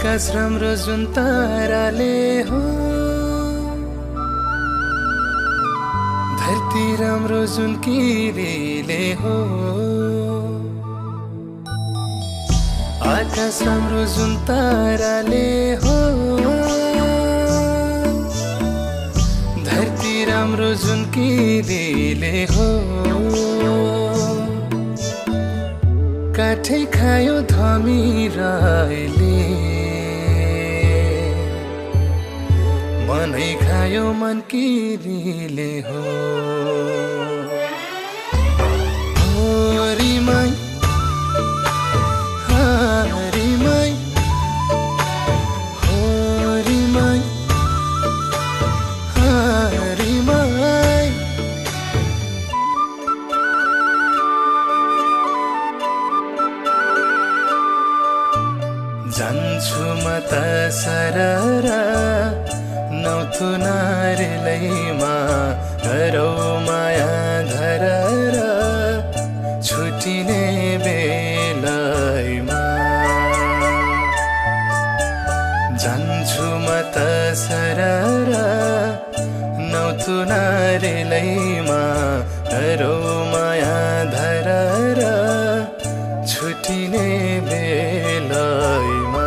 आकाश राम्रो जुन ताराले हो, धरती राम्रो जुन किरीले हो। आकाश राम्रो जुन ताराले हो, धरती राम्रो जुन किरीले हो। काठै खायो धमिराले, मनै खायो मन किरीले हो। रिमाई रिमाई रिमाई रिमाई। जान्छु म त सररा नौथुनारलैमा, गरौ माया धरर छुटिने बेलैमा। जान्छु म त सररा नौथुनारलैमा, गरौ माया धरर छुटिने बेलैमा।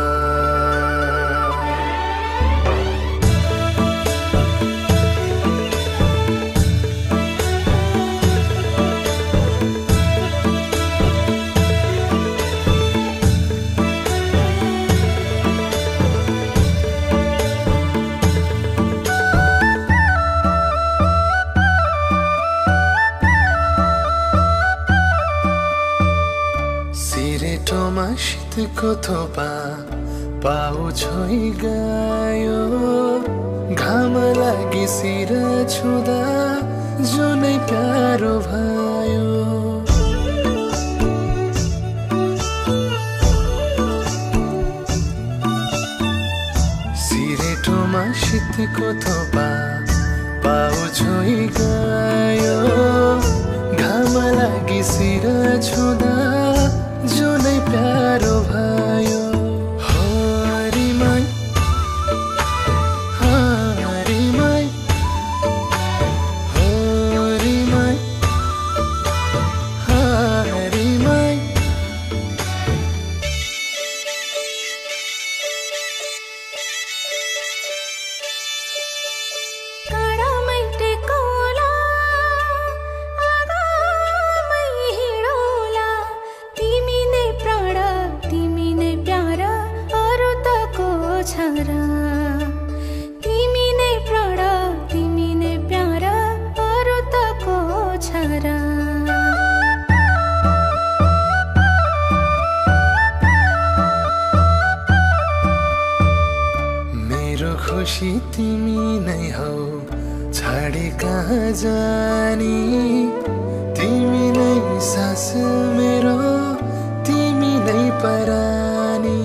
सिरेटोमा शीतको थोपा पाउ छोइ गयो, घाम लागि सिर छुँदा जुनै प्यारो भयो। सिरेटोमा शीतको थोपा पाउ छोइ गयो, घाम लागि सिर छुँदा जुनै प्यारो भयो। रिमाई रिमाई रिमाई रिमाई। तिमी नै प्राण तिमी नै प्यार अरु त को छरा। मेरो खुसी तिमी नै हौ, छाडी कहाँ जानी। तिमी नै सास मेरो, तिमी नै परानी।